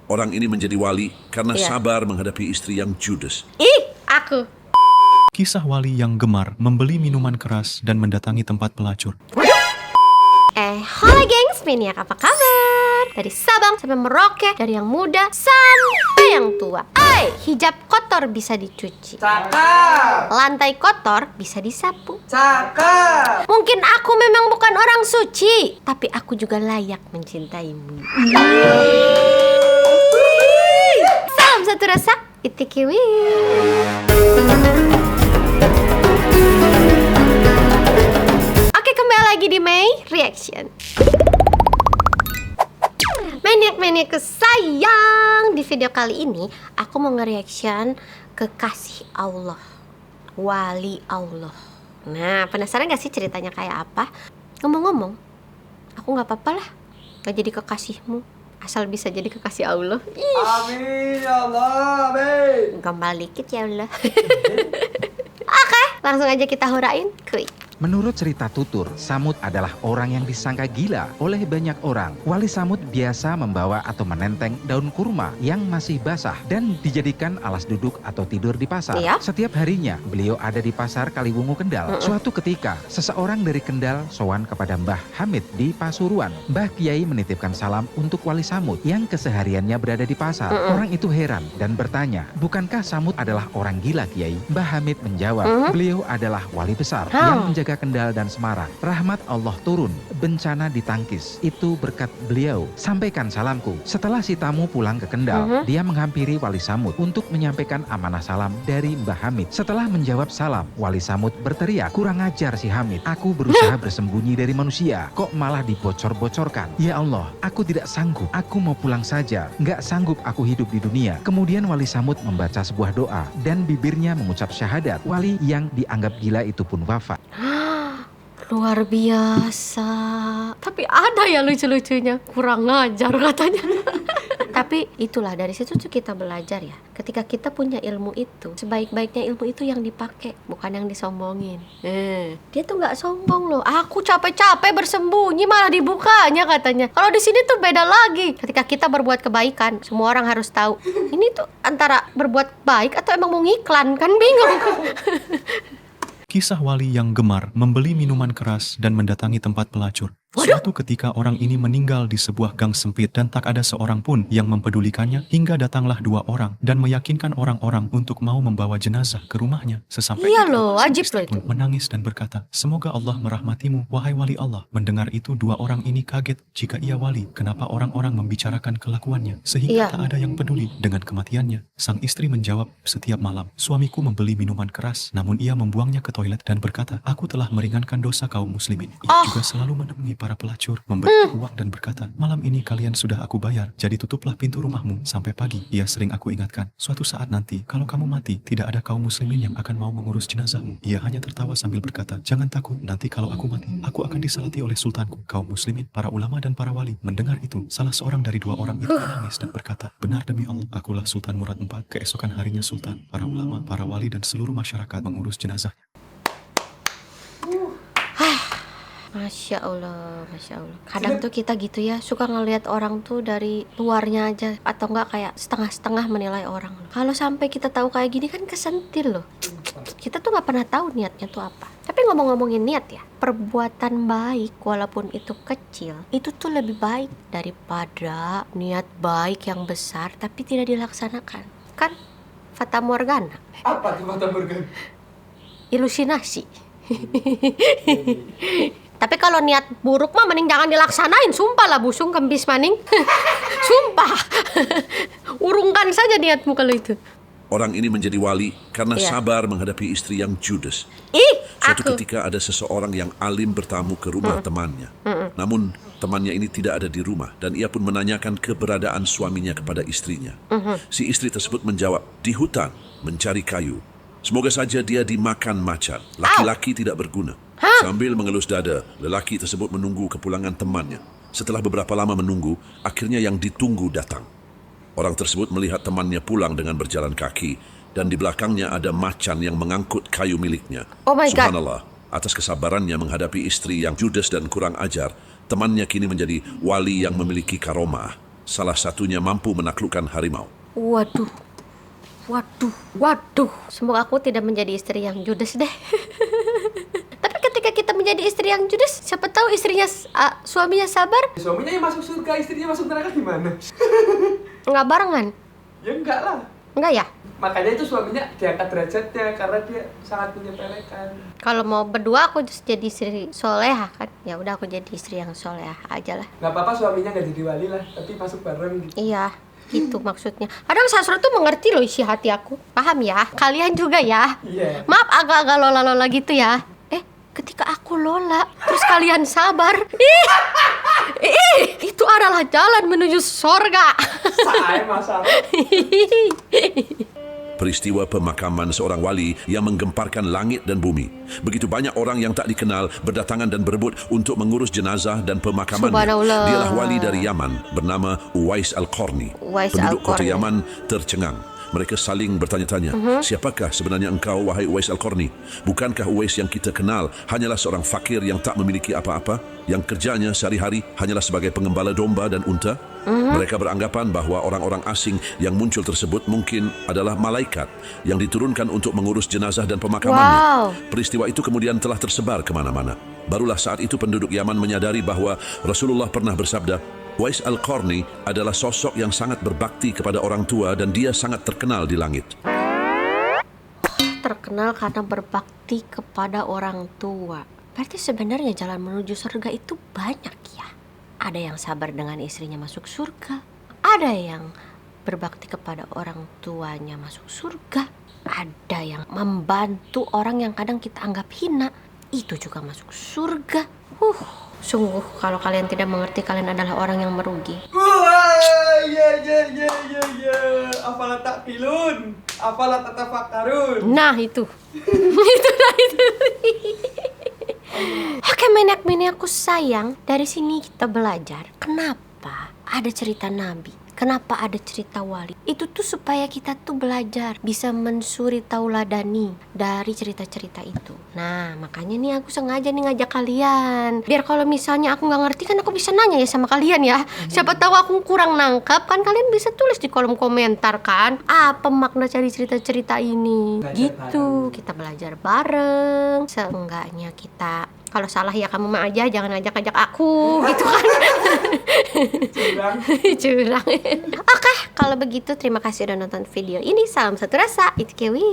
Orang ini menjadi wali karena Iya. sabar menghadapi istri yang judes. Ih, aku. Kisah wali yang gemar membeli minuman keras dan mendatangi tempat pelacur. Halo gengs, Maniak, apa kabar? Dari Sabang sampai Merauke, dari yang muda sampai yang tua. Hijab kotor bisa dicuci. Cakep. Lantai kotor bisa disapu. Cakep. Mungkin aku memang bukan orang suci, tapi aku juga layak mencintaimu. Salam satu rasa, Itikiwi. Oke, kembali lagi di May Reaction. Maniak-maniak sayang, di video kali ini aku mau nge-reaction kekasih Allah, wali Allah. Nah, penasaran gak sih ceritanya kayak apa? Ngomong-ngomong, aku gak apa-apa lah gak jadi kekasihmu, asal bisa jadi kekasih Allah. Ih, Amin ya Allah. Amin. gampang dikit ya Allah. Oke, langsung aja kita hurain. Kuy. Menurut cerita tutur, Samud adalah orang yang disangka gila oleh banyak orang. Wali Samud biasa membawa atau menenteng daun kurma yang masih basah dan dijadikan alas duduk atau tidur di pasar. Iya. Setiap harinya beliau ada di pasar Kaliwungu Kendal. Suatu ketika, seseorang dari Kendal sowan kepada Mbah Hamid di Pasuruan. Mbah Kiai menitipkan salam untuk Wali Samud yang kesehariannya berada di pasar. Orang itu heran dan bertanya, "Bukankah Samud adalah orang gila, Kiai?" Mbah Hamid menjawab, "Beliau adalah wali besar yang menjaga Kendal dan Semarang. Rahmat Allah turun, bencana ditangkis. Itu berkat beliau. Sampaikan salamku." Setelah si tamu pulang ke Kendal, dia menghampiri Wali Samud untuk menyampaikan amanah salam dari Mbah Hamid. Setelah menjawab salam, Wali Samud berteriak, "Kurang ajar si Hamid. Aku berusaha bersembunyi dari manusia. Kok malah dibocor-bocorkan? Ya Allah, aku tidak sanggup. Aku mau pulang saja. Nggak sanggup aku hidup di dunia." Kemudian Wali Samud membaca sebuah doa dan bibirnya mengucap syahadat. Wali yang dianggap gila itu pun wafat. Luar biasa. Tapi ada ya lucu-lucunya. Kurang ngajar katanya. Tapi itulah, dari situ tuh kita belajar ya. Ketika kita punya ilmu itu, sebaik-baiknya ilmu itu yang dipakai, bukan yang disombongin. Dia tuh nggak sombong loh. Aku capek-capek bersembunyi malah dibukanya katanya. Kalau di sini tuh beda lagi. Ketika kita berbuat kebaikan, semua orang harus tahu. Ini tuh antara berbuat baik atau emang mau ngiklan, kan bingung. Kisah wali yang gemar membeli minuman keras dan mendatangi tempat pelacur. Suatu ketika orang ini meninggal di sebuah gang sempit dan tak ada seorang pun yang mempedulikannya, hingga datanglah dua orang dan meyakinkan orang-orang untuk mau membawa jenazah ke rumahnya. Sesampainya Iya loh, wajib istri loh itu. pun menangis dan berkata, "Semoga Allah merahmatimu, wahai wali Allah." Mendengar itu, dua orang ini kaget. Jika ia wali, kenapa orang-orang membicarakan kelakuannya sehingga Iya. tak ada yang peduli dengan kematiannya? Sang istri menjawab, "Setiap malam suamiku membeli minuman keras, namun ia membuangnya ke toilet dan berkata, 'Aku telah meringankan dosa kaum muslimin.' Ia juga selalu menemui para pelacur, memberi uang dan berkata, 'Malam ini kalian sudah aku bayar, jadi tutuplah pintu rumahmu sampai pagi.' Ia sering aku ingatkan, 'Suatu saat nanti, kalau kamu mati, tidak ada kaum muslimin yang akan mau mengurus jenazahmu.' Ia hanya tertawa sambil berkata, 'Jangan takut, nanti kalau aku mati, aku akan disalati oleh sultanku, kaum muslimin, para ulama dan para wali.' Mendengar itu, salah seorang dari dua orang itu menangis dan berkata, 'Benar demi Allah, akulah Sultan Murad IV.' Keesokan harinya sultan, para ulama, para wali dan seluruh masyarakat mengurus jenazahnya. Masya Allah, Masya Allah. Kadang tuh kita gitu ya, suka ngelihat orang tuh dari luarnya aja, atau enggak kayak setengah-setengah menilai orang. Kalau sampai kita tahu kayak gini kan kesentil loh. Kita tuh nggak pernah tahu niatnya tuh apa. Tapi ngomong-ngomongin niat ya, perbuatan baik walaupun itu kecil, itu tuh lebih baik daripada niat baik yang besar tapi tidak dilaksanakan. Kan Fata Morgana, Apa tuh mata burger? ilusinasi. Tapi kalau niat buruk mah mending jangan dilaksanain. Sumpah lah, busung kempis maning. Sumpah. Urungkan saja niatmu kalau itu. Orang ini menjadi wali karena Iya. sabar menghadapi istri yang judes. Ih, Suatu aku. ketika ada seseorang yang alim bertamu ke rumah temannya. Namun temannya ini tidak ada di rumah dan ia pun menanyakan keberadaan suaminya kepada istrinya. Si istri tersebut menjawab, "Di hutan mencari kayu. Semoga saja dia dimakan macan. Laki-laki tidak berguna." Sambil mengelus dada, lelaki tersebut menunggu kepulangan temannya. Setelah beberapa lama menunggu, akhirnya yang ditunggu datang. Orang tersebut melihat temannya pulang dengan berjalan kaki dan di belakangnya ada macan yang mengangkut kayu miliknya. Oh my God. Subhanallah, atas kesabarannya menghadapi istri yang judes dan kurang ajar, temannya kini menjadi wali yang memiliki karomah. salah satunya mampu menaklukkan harimau. Waduh. Semoga aku tidak menjadi istri yang judes deh. Tapi ketika kita menjadi istri yang judes, siapa tahu istrinya, suaminya sabar. Suaminya yang masuk surga, istrinya masuk neraka gimana? Nggak barengan. Ya enggak lah. Enggak ya? Makanya itu suaminya diangkat derajatnya karena dia sangat menyepelekan. Kalau mau berdua aku just jadi istri soleha kan. Ya udah aku jadi istri yang soleha aja lah. Nggak apa-apa suaminya nggak jadi wali lah, tapi masuk bareng gitu. Iya, gitu maksudnya. Kadang Sasro tuh mengerti loh isi hati aku. Paham ya? Kalian juga ya. Iya. Maaf agak-agak lola-lola gitu ya. Ketika aku lola, terus kalian sabar. Itu adalah jalan menuju sorga. Saya masalah. Peristiwa pemakaman seorang wali yang menggemparkan langit dan bumi. Begitu banyak orang yang tak dikenal berdatangan dan berebut untuk mengurus jenazah dan pemakamannya. Subhanallah. Dialah wali dari Yaman bernama Uwais Al-Qarni. Uwais Penduduk kota Al-Qarni. Yaman tercengang. Mereka saling bertanya-tanya, siapakah sebenarnya engkau, wahai Uwais Al-Qarni? Bukankah Uwais yang kita kenal hanyalah seorang fakir yang tak memiliki apa-apa, yang kerjanya sehari-hari hanyalah sebagai pengembala domba dan unta? Mereka beranggapan bahwa orang-orang asing yang muncul tersebut mungkin adalah malaikat yang diturunkan untuk mengurus jenazah dan pemakamannya. Wow. Peristiwa itu kemudian telah tersebar kemana-mana. Barulah saat itu penduduk Yaman menyadari bahwa Rasulullah pernah bersabda, Uwais Al-Qarni adalah sosok yang sangat berbakti kepada orang tua dan dia sangat terkenal di langit. Terkenal karena berbakti kepada orang tua. Berarti sebenarnya jalan menuju surga itu banyak ya. Ada yang sabar dengan istrinya masuk surga. Ada yang berbakti kepada orang tuanya masuk surga. Ada yang membantu orang yang kadang kita anggap hina. Itu juga masuk surga. Sungguh kalau kalian tidak mengerti, kalian adalah orang yang merugi. Wah, ya. Apalah takilun, apalah tatafakkarun. Nah itu. itu. Oke, menek-menek aku sayang. Dari sini kita belajar kenapa ada cerita Nabi, kenapa ada cerita wali. Itu tuh supaya kita tuh belajar, bisa mensuri tauladani dari cerita-cerita itu. Nah, makanya nih aku sengaja nih ngajak kalian. Biar kalau misalnya aku nggak ngerti kan aku bisa nanya ya sama kalian ya. Siapa tahu aku kurang nangkap kan kalian bisa tulis di kolom komentar kan. Apa makna dari cerita-cerita ini? Belajar Gitu, kita belajar bareng. Seenggaknya kita, kalau salah ya kamu mah aja, jangan ajak-ajak aku gitu kan. Curang. Oke, kalau begitu terima kasih udah nonton video ini. Salam satu rasa, it's Kewi.